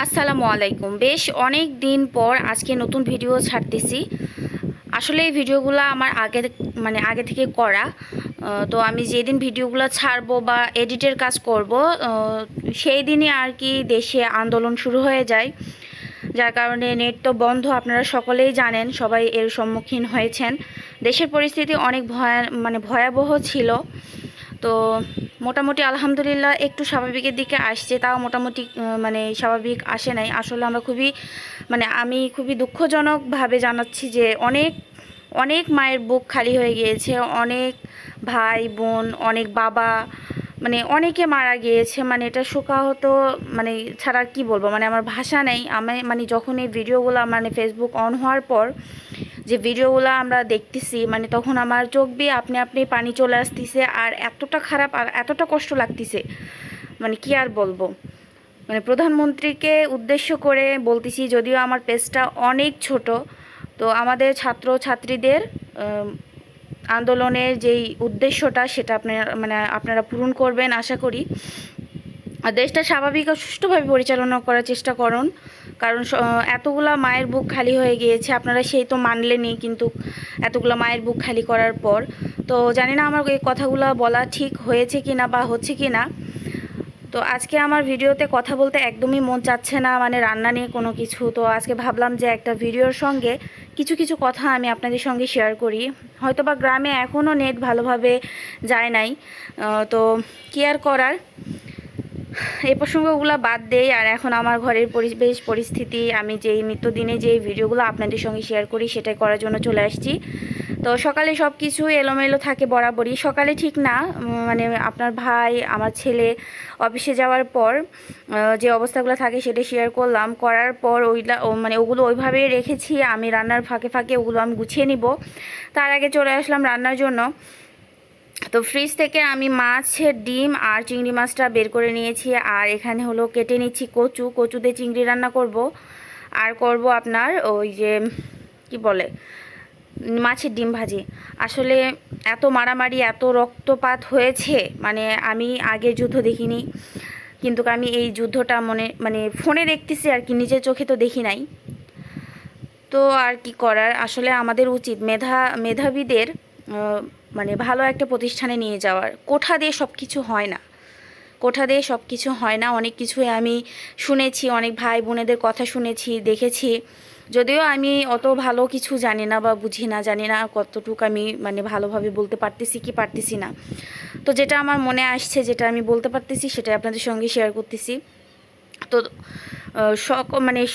আসসালামু আলাইকুম। বেশ অনেক দিন পর আজকে নতুন ভিডিও ছাড়তেছি। আসলে এই ভিডিওগুলো আমার আগে থেকে করা। তো আমি যেদিন ভিডিওগুলো ছাড়বো বা এডিটের কাজ করব, সেই দিনই আর কি দেশে আন্দোলন শুরু হয়ে যায়। যার কারণে নেট তো বন্ধ, আপনারা সকলেই জানেন, সবাই এর সম্মুখীন হয়েছেন। দেশের পরিস্থিতি অনেক ভয়াবহ ছিল। তো মোটামুটি আলহামদুলিল্লাহ একটু স্বাভাবিকের দিকে আসছে, তাও মোটামুটি স্বাভাবিক আসে নাই। আসলে আমি খুবই দুঃখজনকভাবে জানাচ্ছি যে অনেক অনেক মায়ের বুক খালি হয়ে গিয়েছে, অনেক ভাই বোন, অনেক বাবা, অনেকে মারা গিয়েছে। এটা শোকাহত ছাড়া আর কি বলবো, আমার ভাষা নেই। আমি যখন এই ভিডিওগুলো ফেসবুক অন হওয়ার পর যে ভিডিওগুলো আমরা দেখতেছি, তখন আমার চোখ দিয়ে আপনি আপনি পানি চলে আসতেছে, আর এতটা খারাপ আর এতটা কষ্ট লাগতেছে, কি আর বলবো। প্রধানমন্ত্রীকে উদ্দেশ্য করে বলতেছি, যদিও আমার পেজটা অনেক ছোট, তো আমাদের ছাত্র ছাত্রীদের আন্দোলনের যেই উদ্দেশ্যটা সেটা আপনারা পূরণ করবেন আশা করি। আর দেশটা স্বাভাবিক ও সুষ্ঠুভাবে পরিচালনা করার চেষ্টা করুন, কারণ এতগুলা মায়ের বুক খালি হয়ে গিয়েছে। আপনারা সেই তো মানলেনই, কিন্তু এতগুলো মায়ের বুক খালি করার পর তো জানি না আমার এই কথাগুলো বলা ঠিক হয়েছে কি না বা হচ্ছে কি না। তো আজকে আমার ভিডিওতে কথা বলতে একদমই মন চাচ্ছে না, রান্না নিয়ে কোনো কিছু। তো আজকে ভাবলাম যে একটা ভিডিওর সঙ্গে কিছু কিছু কথা আমি আপনাদের সঙ্গে শেয়ার করি। হয়তোবা গ্রামে এখনও নেট ভালোভাবে যায় নাই, তো কি আর করার। এই প্রসঙ্গগুলো বাদ দেই। আর এখন আমার ঘরের পরিবেশ পরিস্থিতি, আমি যেই নিত্যদিনে যেই ভিডিওগুলো আপনাদের সঙ্গে শেয়ার করি সেটাই করার জন্য চলে আসছি। তো সকালে সব কিছু এলোমেলো থাকে বরাবরই। সকালে ঠিক না, আপনার ভাই, আমার ছেলে অফিসে যাওয়ার পর যে অবস্থাগুলো থাকে সেটা শেয়ার করলাম। করার পর ওগুলো ওইভাবেই রেখেছি। আমি রান্নার ফাঁকে ফাঁকে ওগুলো আমি গুছিয়ে নিব। তার আগে চলে আসলাম রান্নার জন্য। তো ফ্রিজ থেকে আমি মাছের ডিম আর চিংড়ি মাছটা বের করে নিয়েছি, আর এখানে হলো কেটে নিচ্ছি কচু দিয়ে চিংড়ি রান্না করব। আর করব আপনার ওই যে কি বলে, মাছের ডিম ভাজি। আসলে এত মারামারি, এত রক্তপাত হয়েছে, আমি আগে যুদ্ধ দেখিনি, কিন্তু আমি এই যুদ্ধটা ফোনে দেখতেছি আর কি, নিজের চোখে তো দেখি নাই। তো আর কি করার, আসলে আমাদের উচিত মেধাবীদের ভালো একটা প্রতিষ্ঠানে নিয়ে যাওয়ার। কোঠা দিয়ে সব কিছু হয় না, কোঠা দিয়ে সব কিছু হয় না। অনেক কিছুই আমি শুনেছি, অনেক ভাই বোনেদের কথা শুনেছি, দেখেছি। যদিও আমি অত ভালো কিছু জানি না বা বুঝি না, জানি না কতটুকু আমি ভালোভাবে বলতে পারতেছি কি পারতেছি না। তো যেটা আমার মনে আসছে, যেটা আমি বলতে পারতেছি, সেটা আপনাদের সঙ্গে শেয়ার করতেছি। তো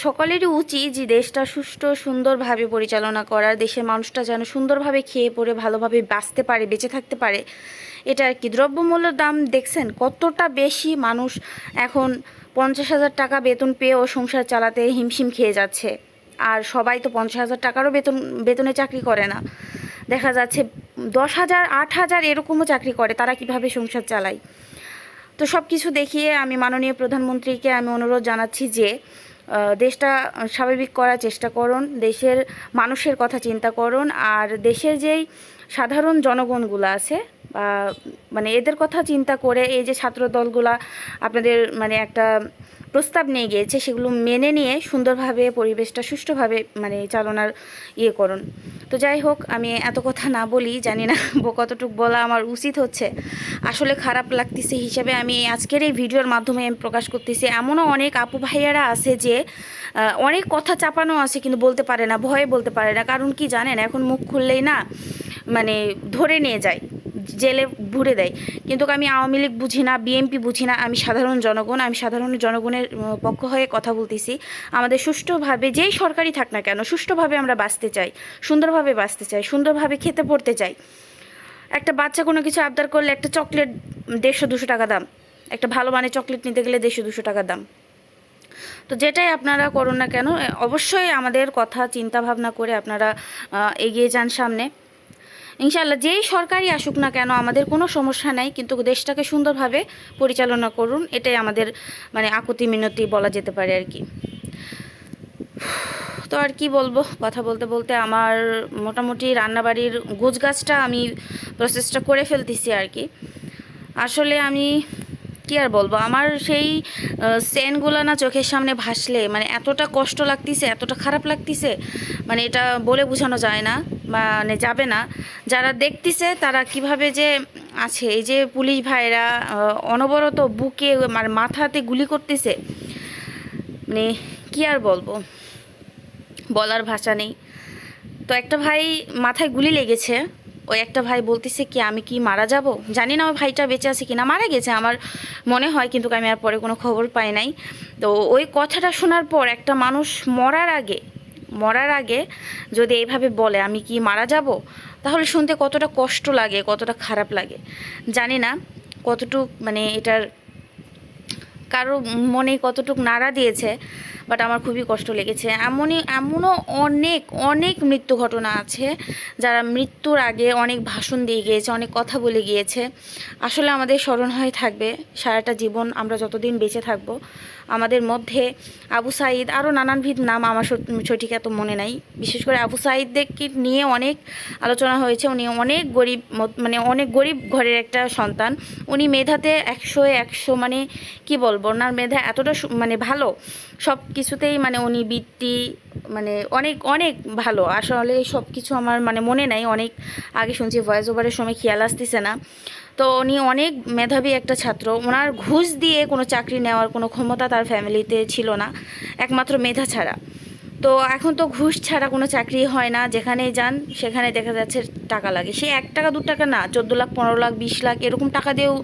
সকলেরই উচিত যে দেশটা সুষ্ঠু সুন্দরভাবে পরিচালনা করার, দেশের মানুষটা যেন সুন্দরভাবে খেয়ে পরে ভালোভাবে বাঁচতে পারে, বেঁচে থাকতে পারে। এটা আর কি। দ্রব্যমূল্যের দাম দেখছেন কতটা বেশি, মানুষ এখন 50,000 টাকা বেতন পেয়েও সংসার চালাতে হিমশিম খেয়ে যাচ্ছে। আর সবাই তো 50,000 টাকারও বেতনে চাকরি করে না, দেখা যাচ্ছে 10,000 8,000 এরকমও চাকরি করে। তারা কিভাবে সংসার চালায়? তো সব কিছু দেখিয়ে আমি মাননীয় প্রধানমন্ত্রীকে আমি অনুরোধ জানাচ্ছি যে দেশটা স্বাভাবিক করার চেষ্টা করুন, দেশের মানুষের কথা চিন্তা করুন। আর দেশের যেই সাধারণ জনগণগুলো আছে, এদের কথা চিন্তা করে এই যে ছাত্র দলগুলা আপনাদের একটা প্রস্তাব নিয়ে গিয়েছে, সেগুলো মেনে নিয়ে সুন্দরভাবে পরিবেশটা সুষ্ঠুভাবে চালনার করুন। তো যাই হোক, আমি এত কথা না বলি, জানি না কতটুকু বলা আমার উচিত হচ্ছে। আসলে খারাপ লাগতেছে হিসাবে আমি আজকের এই ভিডিওর মাধ্যমে আমি প্রকাশ করতেছি। এমনও অনেক আপু ভাইয়ারা আছে যে অনেক কথা চাপানো আছে, কিন্তু বলতে পারে না, ভয়ে বলতে পারে না। কারণ কি জানেন, এখন মুখ খুললেই না ধরে নিয়ে যায়, জেলে ভরে দেয়। কিন্তু আমি আওয়ামী লীগ বুঝি না, বিএনপি বুঝি না, আমি সাধারণ জনগণ। আমি সাধারণ জনগণের পক্ষ হয়ে কথা বলতেছি। আমাদের সুষ্ঠুভাবে যেই সরকারই থাক না কেন, সুষ্ঠুভাবে আমরা বাঁচতে চাই, সুন্দরভাবে বাঁচতে চাই, সুন্দরভাবে খেতে পড়তে চাই। একটা বাচ্চা কোনো কিছু আবদার করলে একটা চকলেট 150-200 টাকা দাম, একটা ভালো মানের চকলেট নিতে গেলে 150-200 টাকা দাম। তো যেটাই আপনারা করুন না কেন, অবশ্যই আমাদের কথা চিন্তা ভাবনা করে আপনারা এগিয়ে যান সামনে। ইনশাআল্লাহ যেই সরকারই আসুক না কেন আমাদের কোনো সমস্যা নাই, কিন্তু দেশটাকে সুন্দরভাবে পরিচালনা করুন, এটাই আমাদের আকুতি মিনতি বলা যেতে পারে আর কি। তো আর কি বলবো, কথা বলতে বলতে আমার মোটামুটি রান্নাবাড়ির গোছগাছটা আমি প্রসেসটা করে ফেলতেছি আর কি। আসলে আমি কি আর বলবো, আমার সেই সেনগুলো না চোখের সামনে ভাসলে মানে এতটা কষ্ট লাগতিছে, এতটা খারাপ লাগতিছে, মানে এটা বলে বোঝানো যায় না, মানে যাবে না। যারা দেখতিছে তারা কিভাবে যে আছে, এই যে পুলিশ ভাইরা অনবরত বুকে মানে মাথাতে গুলি করতেছে, মানে কি আর বলবো, বলার ভাষা নেই। তো একটা ভাই মাথায় গুলি লেগেছে, ওই একটা ভাই বলতেছে কি আমি কি মারা যাব, জানি না ওই ভাইটা বেঁচে আছে কিনা, মারা গেছে আমার মনে হয়, কিন্তু আমি আর পরে কোনো খবর পাই নাই। তো ওই কথাটা শোনার পর একটা মানুষ মরার আগে যদি এইভাবে বলে আমি কি মারা যাব, তাহলে শুনতে কতটা কষ্ট লাগে, কতটা খারাপ লাগে, জানি না কতটুক মানে এটার কারো মনে কতটুক নাড়া দিয়েছে, বাট আমার খুবই কষ্ট লেগেছে। এমনও অনেক অনেক মৃত্যু ঘটনা আছে যারা মৃত্যুর আগে অনেক ভাষণ দিয়ে গিয়েছে, অনেক কথা বলে গিয়েছে। আসলে আমাদের স্মরণ হয়ে থাকবে সারাটা জীবন, আমরা যতদিন বেঁচে থাকব। আমাদের মধ্যে আবু সাঈদ, আরও নানানবিধ নাম আমার সঠিক এত মনে নাই, বিশেষ করে আবু সাঈদকে নিয়ে অনেক আলোচনা হয়েছে। উনি অনেক গরিব, মানে অনেক গরিব ঘরের একটা সন্তান। উনি মেধাতে 100-100, মানে কি বলবো, ওনার মেধা এতটা মানে ভালো সব কিছুতেই, মানে উনি বৃত্তি মানে অনেক অনেক ভালো। আসলে সব কিছু আমার মানে মনে নাই, অনেক আগে শুনছি, ভয়েস ওভারের সময় খেয়াল আসতেছে না। তো উনি অনেক মেধাবী একটা ছাত্র, ওনার ঘুষ দিয়ে কোনো চাকরি নেওয়ার কোনো ক্ষমতা তার ফ্যামিলিতে ছিল না, একমাত্র মেধা ছাড়া। তো এখন তো ঘুষ ছাড়া কোনো চাকরি হয় না, যেখানেই যান সেখানে দেখা যাচ্ছে টাকা লাগে। সে 1 টাকা 2 টাকা না, 14 লাখ 15 লাখ 20 লাখ এরকম টাকা দিয়েও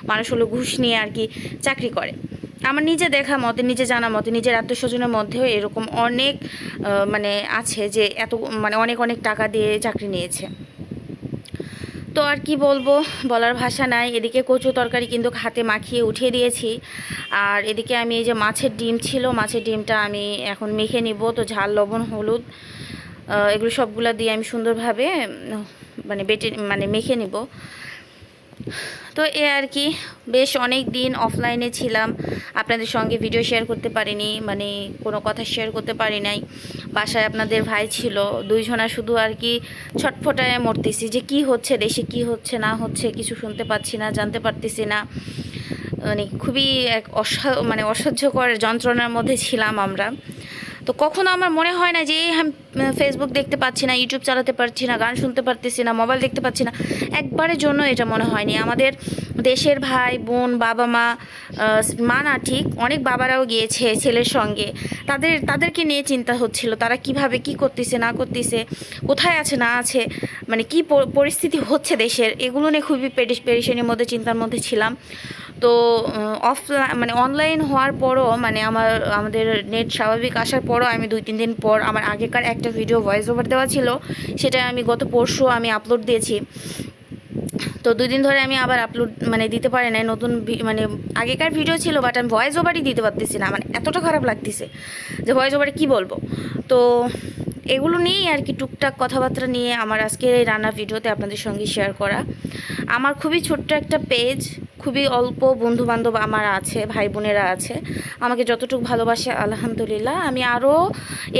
মানুষ হলো ঘুষ নিয়ে আর কি চাকরি করে। আমার নিজে দেখা মতে, নিজে জানা মতে, নিজের আত্মীয়স্বজনের মধ্যেও এরকম অনেক মানে আছে যে এত মানে অনেক অনেক টাকা দিয়ে চাকরি নিয়েছে। তো আর কি বলবো, বলার ভাষা নাই। এদিকে কচু তরকারি কিন্তু হাতে মাখিয়ে উঠিয়ে দিয়েছি, আর এদিকে আমি এই যে মাছের ডিম ছিল, মাছের ডিমটা আমি এখন মেখে নিব। তো ঝাল, লবণ, হলুদ এগুলো সবগুলো দিয়ে আমি সুন্দরভাবে মানে বেটে মানে মেখে নিব। তো এ আর কি, বেশ অনেক দিন অফলাইনে ছিলাম, আপনাদের সঙ্গে ভিডিও শেয়ার করতে পারিনি, মানে কোনো কথা শেয়ার করতে পারি নাই। বাসায় আপনাদের ভাই ছিল, দুইজনা শুধু আর কি ছটফটায় মরতেছি যে কি হচ্ছে দেশে, কি হচ্ছে না হচ্ছে কিছু শুনতে পাচ্ছি না, জানতে পারতেছি না। মানে খুবই এক মানে অসহ্যকর যন্ত্রণার মধ্যে ছিলাম আমরা। তো কখনো আমার মনে হয় না যে আমি ফেসবুক দেখতে পাচ্ছি না, ইউটিউব চালাতে পারছি না, গান শুনতে পারতেছি না, মোবাইল দেখতে পাচ্ছি না, একবারের জন্য এটা মনে হয়নি। আমাদের দেশের ভাই বোন, বাবা মা, মা না ঠিক, অনেক বাবারাও গিয়েছে ছেলের সঙ্গে, তাদেরকে নিয়ে চিন্তা হচ্ছিল, তারা কিভাবে কি করতেছে না করতেছে, কোথায় আছে না আছে, মানে কি পরিস্থিতি হচ্ছে দেশের, এগুলো নিয়ে খুবই পেরেশানির মধ্যে, চিন্তার মধ্যে ছিলাম। তো অফলাইন মানে অনলাইন হওয়ার পরও, মানে আমাদের নেট স্বাভাবিক আসার পরও আমি 2-3 দিন পর আমার আগেকার একটা ভিডিও ভয়েস ওভার দেওয়া ছিল, সেটা আমি গত পরশু আমি আপলোড দিয়েছি। তো 2 দিন ধরে আমি আবার আপলোড মানে দিতে পারি নাই, নতুন মানে আগেকার ভিডিও ছিল, বাট আমি ভয়েস ওভারই দিতে পারতেছি না, মানে এতটা খারাপ লাগতেছে যে ভয়েস ওভারে কী বলবো। তো এগুলো নিয়েই আর কি টুকটাক কথাবার্তা নিয়ে আমার আজকের এই রান্নার ভিডিওতে আপনাদের সঙ্গে শেয়ার করা। আমার খুবই ছোট্ট একটা পেজ, খুবই অল্প বন্ধুবান্ধব আমার আছে, ভাই বোনেরা আছে, আমাকে যতটুকু ভালোবাসে আলহামদুলিল্লাহ। আমি আরও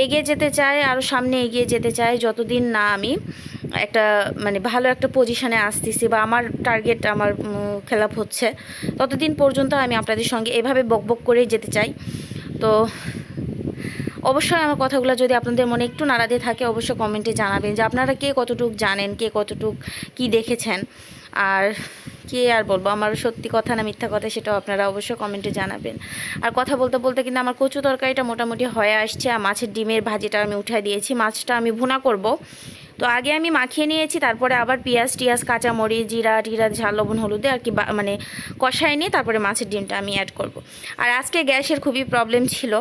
এগিয়ে যেতে চাই, আরও সামনে এগিয়ে যেতে চাই, যতদিন না আমি একটা মানে ভালো একটা পজিশানে আসতেছি বা আমার টার্গেট আমার খেলাপ হচ্ছে, ততদিন পর্যন্ত আমি আপনাদের সঙ্গে এভাবে বকবক করেই যেতে চাই। তো অবশ্যই আমার কথাগুলো যদি আপনাদের মনে একটু নাড়া দিয়ে থাকে, অবশ্যই কমেন্টে জানাবেন যে আপনারা কে কতটুক জানেন, কে কতটুক কি দেখেছেন। আর কে আর বলবো, আমার সত্যি কথা না মিথ্যা কথা, সেটাও আপনারা অবশ্যই কমেন্টে জানাবেন। আর কথা বলতে বলতে কিন্তু আমার কচু তরকারিটা মোটামুটি হয়ে আসছে, আর মাছের ডিমের ভাজিটা আমি উঠাই দিয়েছি, মাছটা আমি ভুনা করব। তো আগে আমি মাখিয়ে নিয়েছি, তারপরে আবার পেঁয়াজ টিয়াজ, কাঁচামরিচ, জিরা টিরা, ঝাল, লবণ, হলুদে আর কি মানে কষাই নিয়ে তারপরে মাছের ডিমটা আমি অ্যাড করব। আর আজকে গ্যাসের খুবই প্রবলেম ছিল,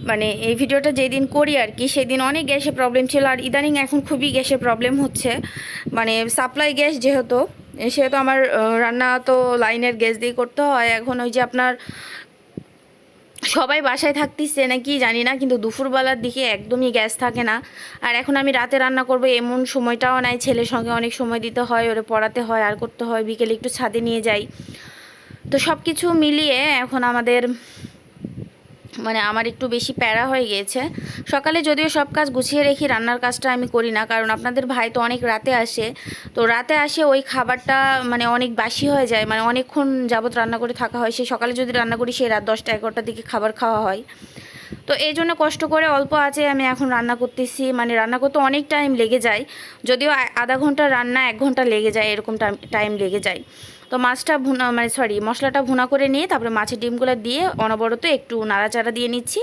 মানে এই ভিডিওটা যেদিন করি আর কি সেদিন অনেক গ্যাসের প্রবলেম ছিল, আর ইদানিং এখন খুবই গ্যাসের প্রবলেম হচ্ছে। মানে সাপ্লাই গ্যাস যেহেতু আমার রান্না তো লাইনের গ্যাস দিয়ে করতে হয়। এখন ওই যে আপনার সবাই বাসায় থাকতেছে নাকি জানি না, কিন্তু দুপুরবেলার দিকে একদমই গ্যাস থাকে না। আর এখন আমি রাতে রান্না করব এমন সময়টাও নাই, ছেলের সঙ্গে অনেক সময় দিতে হয়, ওরে পড়াতে হয় আর করতে হয়, বিকেলে একটু ছাদে নিয়ে যাই। তো সব কিছু মিলিয়ে এখন আমাদের মানে আমার একটু বেশি প্যারা হয়ে গিয়েছে। সকালে যদিও সব কাজ গুছিয়ে রেখি, রান্নার কাজটা আমি করি না, কারণ আপনাদের ভাই তো অনেক রাতে আসে। তো রাতে আসে ওই খাবারটা মানে অনেক বাসি হয়ে যায়, মানে অনেকক্ষণ যাবত রান্না করে থাকা হয়। সেই সকালে যদি রান্না করি সেই রাত 10টা-11টার দিকে খাবার খাওয়া হয়। তো এই জন্য কষ্ট করে অল্প আছে আমি এখন রান্না করতেছি। মানে রান্না করতে অনেক টাইম লেগে যায়, যদিও আধা ঘন্টা রান্না 1 ঘন্টা লেগে যায়, এরকম টাইম লেগে যায়। তো মাছটা ভুনা মানে সরি মশলাটা ভুনা করে নিয়ে তারপরে মাছের ডিমগুলো দিয়ে অনবরত একটু নাড়াচাড়া দিয়ে নিচ্ছি।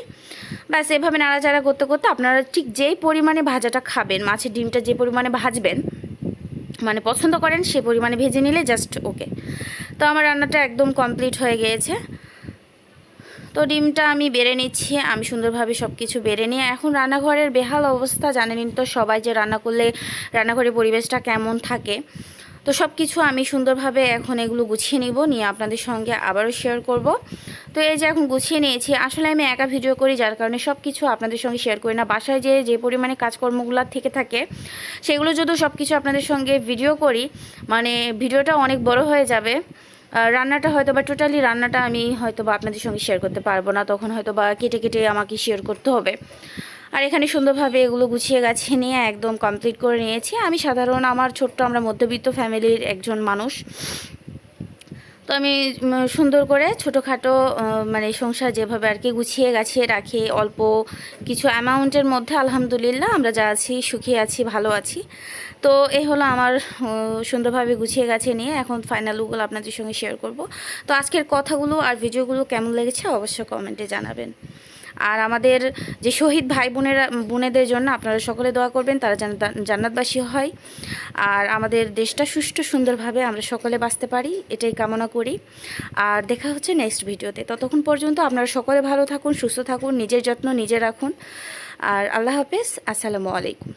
ব্যাস এভাবে নাড়াচাড়া করতে করতে আপনারা ঠিক যেই পরিমাণে ভাজাটা খাবেন, মাছের ডিমটা যে পরিমাণে ভাজবেন মানে পছন্দ করেন সে পরিমাণে ভেজে নিলে জাস্ট ওকে। তো আমার রান্নাটা একদম কমপ্লিট হয়ে গিয়েছে। তো ডিমটা আমি বেড়ে নিচ্ছি, আমি সুন্দরভাবে সব কিছু বেড়ে নিয়ে এখন রান্নাঘরের বেহাল অবস্থা জানেনই তো সবাই, যে রান্না করলে রান্নাঘরের পরিবেশটা কেমন থাকে। তো সব কিছু আমি সুন্দরভাবে এখন এগুলো গুছিয়ে নিব, নিয়ে আপনাদের সঙ্গে আবারও শেয়ার করব। তো এই যে এখন গুছিয়ে নিয়েছি, আসলে আমি একা ভিডিও করি যার কারণে সব কিছু আপনাদের সঙ্গে শেয়ার করি না। বাসায় যে পরিমাণে কাজকর্মগুলো থেকে থাকে সেগুলো যদি সব কিছু আপনাদের সঙ্গে ভিডিও করি মানে ভিডিওটা অনেক বড় হয়ে যাবে। রান্নাটা হয়তো বা টোটালি রান্নাটা আমি হয়তো বা আপনাদের সঙ্গে শেয়ার করতে পারবো না, তখন হয়তো বা কেটে কেটে আমাকে শেয়ার করতে হবে। আর এখানে সুন্দরভাবে এগুলো গুছিয়ে গাছিয়ে নিয়ে একদম কমপ্লিট করে নিয়েছি। আমি সাধারণ আমার ছোট্ট আমরা মধ্যবিত্ত ফ্যামিলির একজন মানুষ। তো আমি সুন্দর করে ছোটোখাটো মানে সংসার যেভাবে আর কি গুছিয়ে গাছিয়ে রাখি, অল্প কিছু অ্যামাউন্টের মধ্যে আলহামদুলিল্লাহ আমরা যা আছি সুখী আছি, ভালো আছি। তো এই হলো আমার সুন্দরভাবে গুছিয়ে গাছিয়ে নিয়ে এখন ফাইনাল লুকগুলো আপনাদের সঙ্গে শেয়ার করব। তো আজকের কথাগুলো আর ভিডিওগুলো কেমন লেগেছে অবশ্যই কমেন্টে জানাবেন। আর আমাদের যে শহীদ ভাই বোনেদের জন্য আপনারা সকলে দোয়া করবেন, তারা যেন জান্নাতবাসী হয়। আর আমাদের দেশটা সুষ্ঠু সুন্দরভাবে আমরা সকলে বাঁচতে পারি, এটাই কামনা করি। আর দেখা হচ্ছে নেক্সট ভিডিওতে। ততক্ষণ পর্যন্ত আপনারা সকলে ভালো থাকুন, সুস্থ থাকুন, নিজের যত্ন নিজে রাখুন। আর আল্লাহ হাফেজ, আসসালামু আলাইকুম।